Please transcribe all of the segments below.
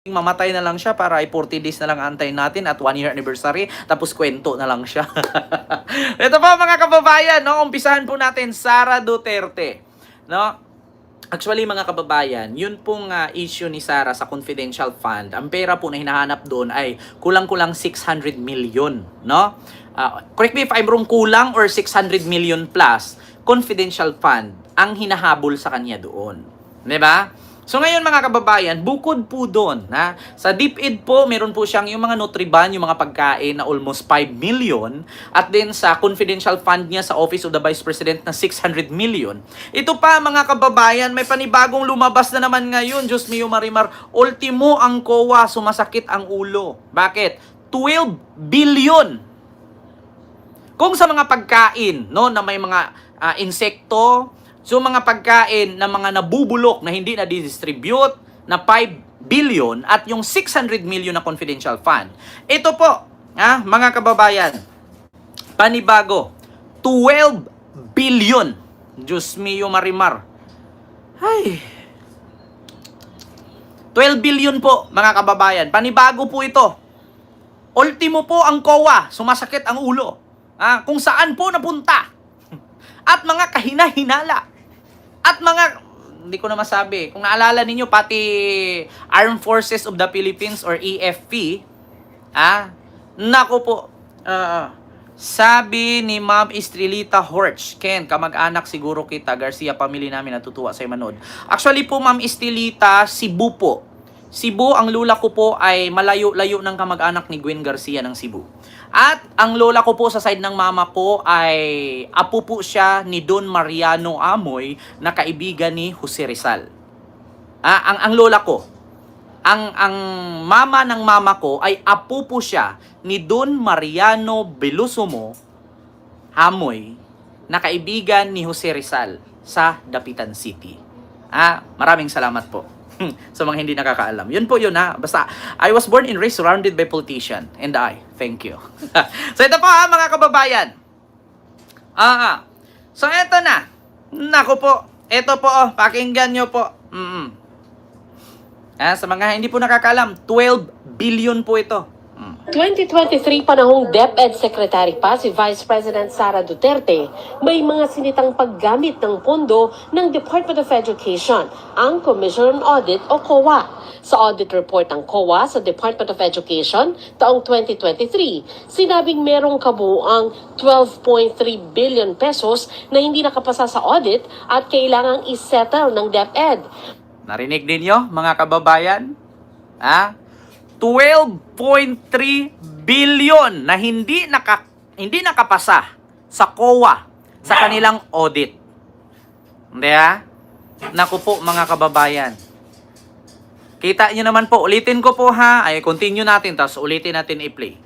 mamatay na lang siya para ay 40 days na lang antayin natin at 1 year anniversary tapos kwento na lang siya. Ito po mga kababayan, no, umpisahan po natin Sara Duterte, no? Actually mga kababayan, yun pong issue ni Sara sa confidential fund. Ang pera po na hinahanap doon ay kulang-kulang 600 million, no? Correct me if I'm wrong, kulang or 600 million plus confidential fund ang hinahabol sa kanya doon. 'Di ba? So ngayon mga kababayan, bukod po doon, sa DepEd po, meron po siyang yung mga Nutriban, yung mga pagkain na almost 5 million, at then sa confidential fund niya sa Office of the Vice President na 600 million. Ito pa mga kababayan, may panibagong lumabas na naman ngayon, Diyos mio Marimar, ultimo ang COA, sumasakit ang ulo. Bakit? 12 billion. Kung sa mga pagkain, no, na may mga insekto, so mga pagkain na mga nabubulok na hindi na distribute na 5 billion at yung 600 million na confidential fund. Ito po, mga kababayan, panibago, 12 billion. Diyos mio Marimar. Ay. 12 billion po, mga kababayan. Panibago po ito. Ultimo po ang COA, sumasakit ang ulo. Kung saan po napunta. At mga kahina-hinala. At mga, hindi ko na masabi, kung naalala ninyo, pati Armed Forces of the Philippines or EFP, nako po, sabi ni Ma'am Estrelita Horch, Ken, kamag-anak siguro kita, Garcia family namin, natutuwa sa'yo manood. Actually po, Ma'am Estrelita, Cebu po. Cebu, ang lola ko po ay malayo-layo ng kamag-anak ni Gwen Garcia ng Cebu. At ang lola ko po sa side ng mama ko ay apo po siya ni Don Mariano Amoy na kaibigan ni Jose Rizal. Ang lola ko, ang mama ng mama ko ay apo po siya ni Don Mariano Belusomo Amoy na kaibigan ni Jose Rizal sa Dapitan City. Maraming salamat po. Sa mga hindi nakakaalam. Yun po yun Basta, I was born and raised surrounded by politician. And thank you. So ito po mga kababayan. So ito na. Nako po. Ito po pakinggan nyo po. Sa mga hindi po nakakaalam, 12 billion po ito. 2023 panahong DepEd Secretary pa si Vice President Sara Duterte, may mga sinitang paggamit ng pondo ng Department of Education, ang Commission on Audit o COA. Sa audit report ng COA sa Department of Education taong 2023, sinabing merong kabuuang 12.3 billion pesos na hindi nakapasa sa audit at kailangang isettle ng DepEd. Narinig ninyo mga kababayan? 12.3 billion na hindi nakapasa sa COA sa kanilang audit. Hindi Naku po mga kababayan. Kita nyo naman po, ulitin ko po ay continue natin tapos ulitin natin i-play.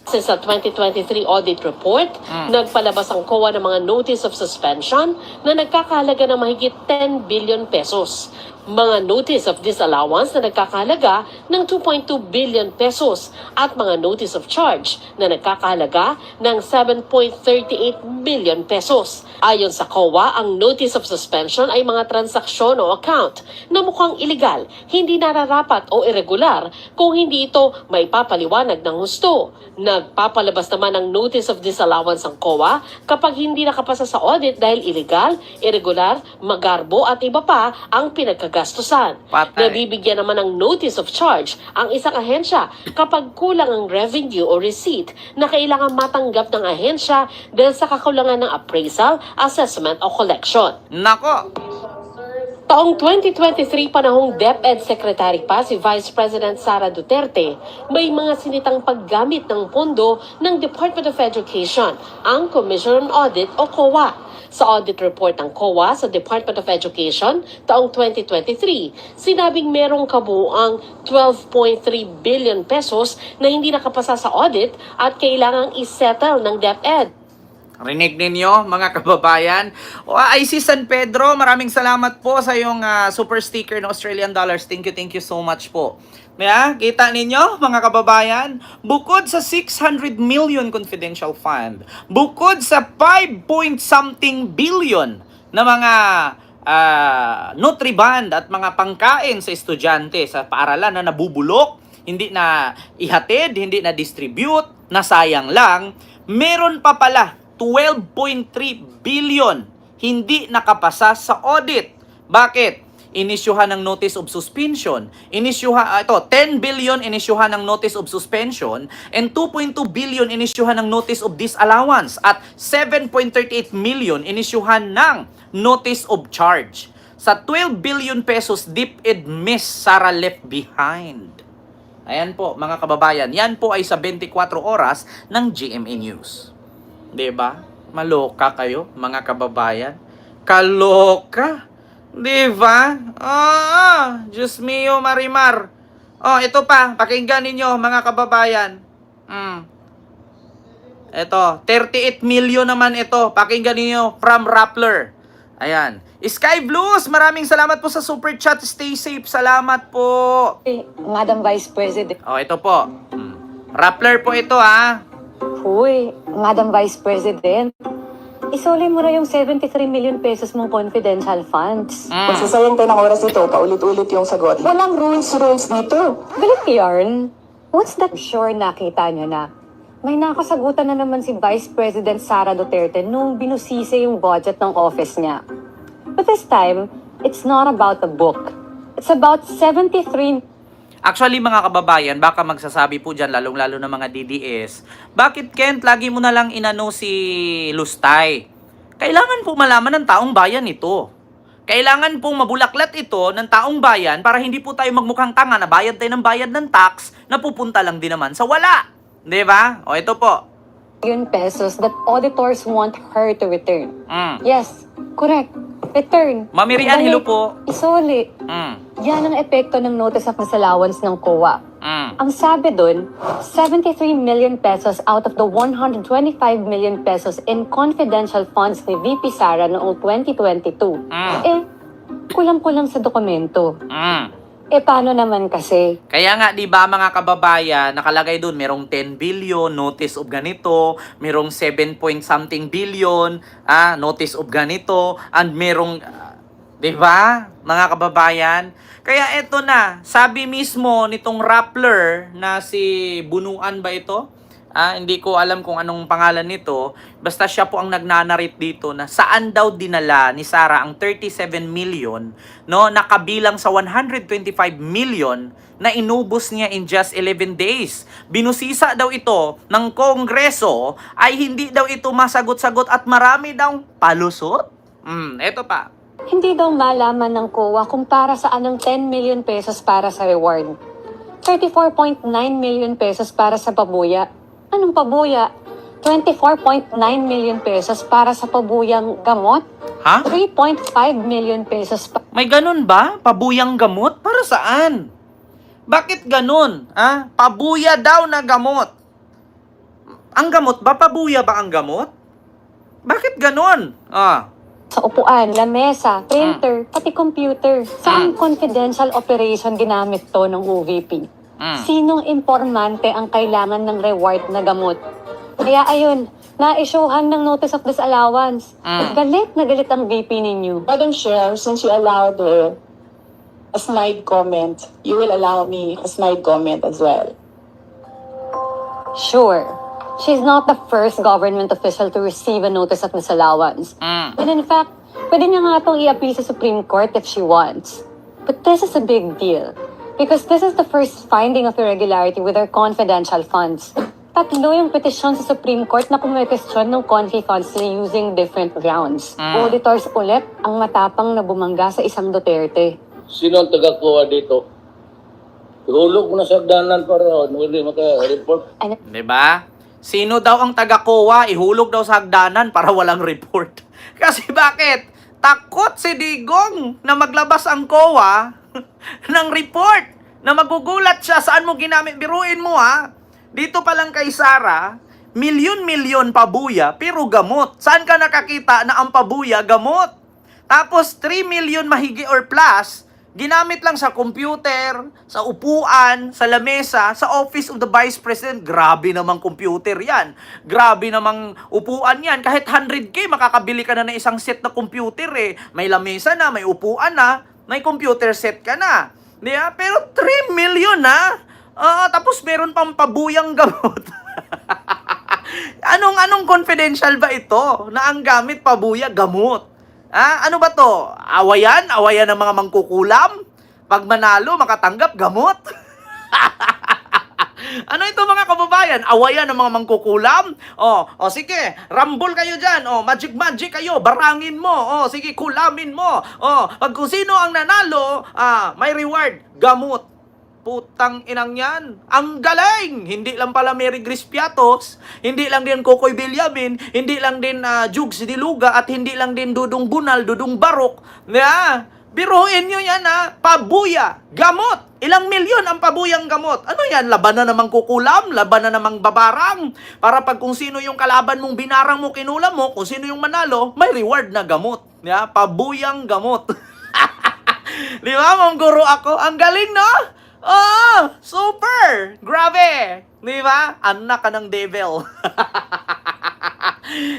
Sa 2023 audit report, nagpalabas ang COA ng mga notice of suspension na nagkakahalaga ng mahigit 10 billion pesos. Mga notice of disallowance na nagkakahalaga ng 2.2 billion pesos at mga notice of charge na nagkakahalaga ng 7.38 billion pesos. Ayon sa COA, ang notice of suspension ay mga transaksyon o account na mukhang iligal, hindi nararapat o irregular kung hindi ito may papaliwanag ng husto. Nagpapalabas naman ng notice of disallowance ang COA kapag hindi nakapasa sa audit dahil illegal, irregular, magarbo at iba pa ang pinagkagastusan. Nabibigyan naman ng notice of charge ang isang ahensya kapag kulang ang revenue o receipt na kailangan matanggap ng ahensya dahil sa kakulangan ng appraisal, assessment o collection. Nako! Taong 2023 panahong DepEd Secretary pa si Vice President Sara Duterte, may mga sinitang paggamit ng pondo ng Department of Education, ang Commission on Audit o COA. Sa audit report ng COA sa Department of Education taong 2023, sinabing merong kabuuang 12.3 billion pesos na hindi nakapasa sa audit at kailangang isettle ng DepEd. Rinig ninyo mga kababayan. IC San Pedro, maraming salamat po sa yung super sticker ng Australian dollars. Thank you so much po. Kita ninyo mga kababayan, bukod sa 600 million confidential fund, bukod sa 5 point something billion na mga Nutriband at mga pangkain sa estudyante sa paaralan na nabubulok, hindi na ihatid, hindi na distribute, nasayang lang, meron pa pala 12.3 billion hindi nakapasa sa audit. Bakit? Inisyuhan ng notice of suspension. 10 billion inisyuhan ng notice of suspension and 2.2 billion inisyuhan ng notice of disallowance at 7.38 million inisyuhan ng notice of charge. Sa 12 billion pesos, DepEd miss Sara left behind. Ayan po, mga kababayan. Yan po ay sa 24 oras ng GMA News. 'Di ba? Maloka kayo, mga kababayan. Kaloka. 'Di ba? Diyos mio, Marimar. Ito pa, pakinggan ninyo, mga kababayan. Ito, 38 million naman ito. Pakinggan ninyo from Rappler. Ayan. Sky Blues, maraming salamat po sa super chat. Stay safe. Salamat po. Madam Vice President. Ito po. Rappler po ito, ha. Huy, Madam Vice President. Isuli mo na yung 73 million pesos mong confidential funds. Magsasayang tayo ng oras dito, paulit-ulit yung sagot. Walang rules dito. Galit yarn. What's that? Sure nakita nyo na. May nakasagutan na naman si Vice President Sara Duterte nung binusisi yung budget ng office niya. But this time, it's not about the book. It's about 73. Actually, mga kababayan, baka magsasabi po dyan, lalong-lalo na mga DDS, bakit, Kent, lagi mo na lang inano si Lustay? Kailangan po malaman ng taong bayan ito. Kailangan pong mabulaklat ito ng taong bayan para hindi po tayo magmukhang tanga na bayad tayo ng bayad ng tax na pupunta lang din naman sa wala. Di ba? Ito po. Million pesos that auditors want her to return. Mm. Yes, correct. Return. Mamirian, hello po. Isuli. Yan ang epekto ng notice of disallowance ng COA. Ang sabi dun, 73 million pesos out of the 125 million pesos in confidential funds ni VP Sara noong 2022. Kulang-kulang sa dokumento. Paano naman kasi? Kaya nga, di ba, mga kababayan, nakalagay doon, merong 10 billion, notice of ganito, merong 7 point something billion, notice of ganito, and merong, di ba, mga kababayan? Kaya eto na, sabi mismo nitong Rappler na si Bunuan ba ito? Hindi ko alam kung anong pangalan nito. Basta siya po ang nagnanarate dito na saan daw dinala ni Sara ang 37 million, no, nakabilang sa 125 million na inubos niya in just 11 days. Binusisa daw ito ng Kongreso ay hindi daw ito masagot-sagot at marami daw palusot. Eto pa. Hindi daw malaman ng COA kung para saan ang 10 million pesos para sa reward. 34.9 million pesos para sa pabuya. Anong pabuya? 24.9 million pesos para sa pabuyang gamot? 3.5 million pesos May ganun ba? Pabuyang gamot? Para saan? Bakit ganun? Pabuya daw na gamot. Ang gamot ba? Pabuya ba ang gamot? Bakit ganun? sa upuan, lamesa, printer, pati computer. Saan confidential operation ginamit to ng OVP? Sinong informante ang kailangan ng reward na gamot? Kaya ayun, na-issuehan ng notice of disallowance. Galit na galit ang VP ninyo. Madam Chair, since you allowed a snide comment, you will allow me a snide comment as well. Sure, she's not the first government official to receive a notice of disallowance. And in fact, pwede niya nga itong i-appeal sa Supreme Court if she wants. But this is a big deal. Because this is the first finding of irregularity with our confidential funds. Tatlo yung petisyon sa Supreme Court na kumwestiyon ng confi funds using different grounds. Auditors ulit ang matapang na bumangga sa isang Duterte. Sino ang taga-kuha dito? Ihulog mo na sa hagdanan para hindi maka-report. Diba? Sino daw ang taga-COA? Ihulog daw sa hagdanan para walang report. Kasi bakit? Takot si Digong na maglabas ang COA ng report na magugulat siya saan mo ginamit. Biruin mo dito pa lang kay Sara, milyon-milyon pabuya pero gamot. Saan ka nakakita na ang pabuya gamot? Tapos 3 million mahigi or plus Ginamit lang sa computer, sa upuan, sa lamesa, sa office of the Vice President. Grabe namang computer yan. Grabe namang upuan yan. Kahit 100K, makakabili ka na ng isang set na computer eh. May lamesa na, may upuan na, may computer set ka na. Di ba? Pero 3 million na. Tapos meron pang pabuyang gamot. Anong confidential ba ito? Na ang gamit pabuya, gamot. Ano ba to? Awayan? Awayan ng mga mangkukulam? Pag manalo, makatanggap gamot? Ano ito mga kababayan? Awayan ng mga mangkukulam? Sige, rambol kayo dyan. Magic kayo, barangin mo. Sige, kulamin mo. Pag kung sino ang nanalo, may reward, gamot. Putang inang yan. Ang galing! Hindi lang pala Mary Grace Piatos, hindi lang din Kokoy Villamin, hindi lang din Jugs Diluga, at hindi lang din Dudong Bunal, Dudong Barok. Biruin nyo yan pabuya, gamot. Ilang milyon ang pabuyang gamot. Ano yan? Laban na namang kukulam? Laban na namang babarang? Para pag kung sino yung kalaban mong binarang mo, kinulam mo, kung sino yung manalo, may reward na gamot. Pabuyang gamot. Di ba, Ma'am Guro ako? Ang galing, no? Super! Grabe! Di ba? Anak ka ng devil.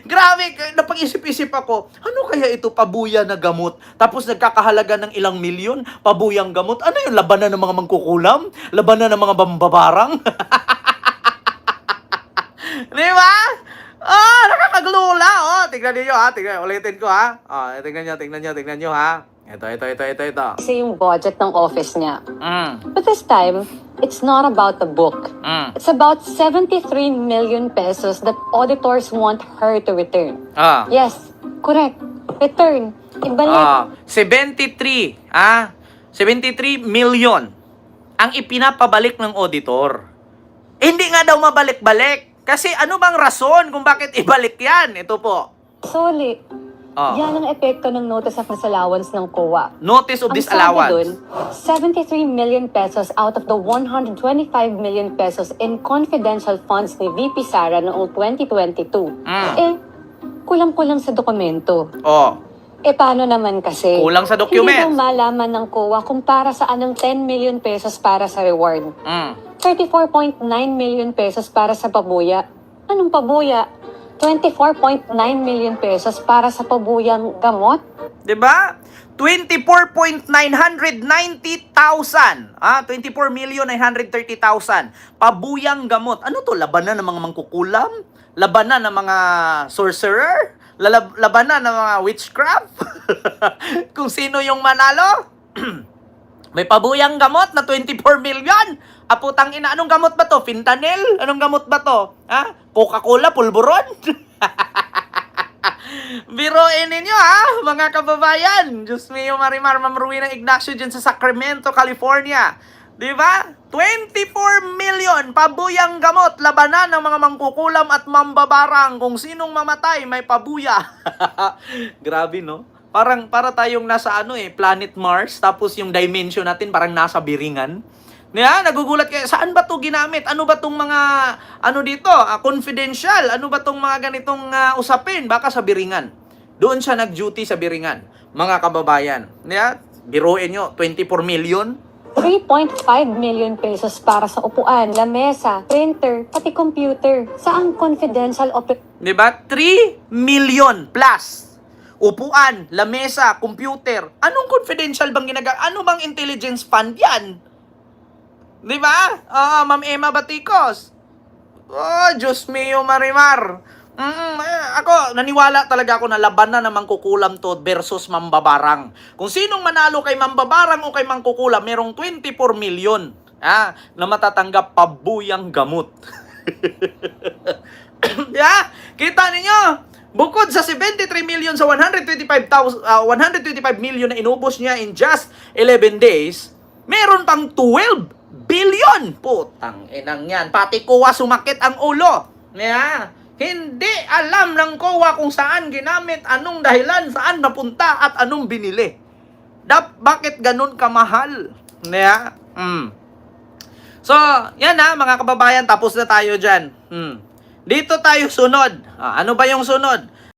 Grabe, napag-isip-isip ako, ano kaya ito pabuya na gamot? Tapos nagkakahalaga ng ilang milyon, pabuyang gamot. Ano yung labanan ng mga mangkukulam? Labanan ng mga bambabarang? Di ba? Nakakaglula. Tingnan niyo tingnan. Ulitin ko tingnan niyo Ito. Kasi yung budget ng office niya. But this time, it's not about the book. It's about 73 million pesos that auditors want her to return. Yes, correct. Return. Ibalik. 73 million ang ipinapabalik ng auditor. Hindi nga daw mabalik-balik. Kasi ano bang rason kung bakit ibalik yan? Ito po. Solid. Yan ang epekto ng Notice of Disallowance ng COA. Notice of Disallowance. Ang sabi dun, 73 million pesos out of the 125 million pesos in confidential funds ni VP Sara noong 2022. Kulang-kulang sa dokumento. Paano naman kasi? Kulang sa Hindi document. daw malaman ng COA kung para saan ang 10 million pesos para sa reward. 34.9 million pesos para sa pabuya. Anong pabuya? 24.9 million pesos para sa pabuyang gamot? Diba? 24,990,000. 24,930,000. Pabuyang gamot. Ano to? Labanan ng mga mangkukulam? Labanan ng mga sorcerer? Labanan ng mga witchcraft? Kung sino yung manalo? May pabuyang gamot na 24 million. Putang ina, anong gamot ba to? Fentanyl? Anong gamot ba to? Coca-Cola, pulburon? Biruin ninyo mga kababayan. Diyos mio, Marimar, Ma'am Rowena Ignacio dyan sa Sacramento, California. Diba? 24 million pabuyang gamot. Labanan ng mga mangkukulam at mambabarang. Kung sinong mamatay, may pabuya. Grabe, no? Para tayong nasa planet Mars, tapos yung dimension natin parang nasa biringan. Nagugulat kayo, saan ba to ginamit? Ano ba tong mga, dito, confidential? Ano ba tong mga ganitong usapin? Baka sa biringan. Doon siya nag-duty sa biringan. Mga kababayan. Biruin nyo, 24 million. 3.5 million pesos para sa upuan, lamesa, printer, pati computer. Saan confidential Diba? 3 million plus. Upuan, lamesa, computer. Anong confidential bang Ano bang intelligence fund yan? Diba? Ma'am Emma Baticos. Diyos mio, Marimar. Ako, naniwala talaga ako na labanan na mangkukulam to versus mambabarang. Kung sinong manalo kay mambabarang o kay mangkukulam, merong 24 million na matatanggap pabuyang gamot. Kita ninyo? Bukod sa 73 million sa 125 million na inubos niya in just 11 days, meron pang 12 billion. Putang inang yan. Pati COA sumakit ang ulo. Hindi alam ng COA kung saan ginamit, anong dahilan, saan napunta, at anong binili. Bakit ganun kamahal? So, yan mga kababayan, tapos na tayo dyan. Dito tayo sunod. Ano ba yung sunod?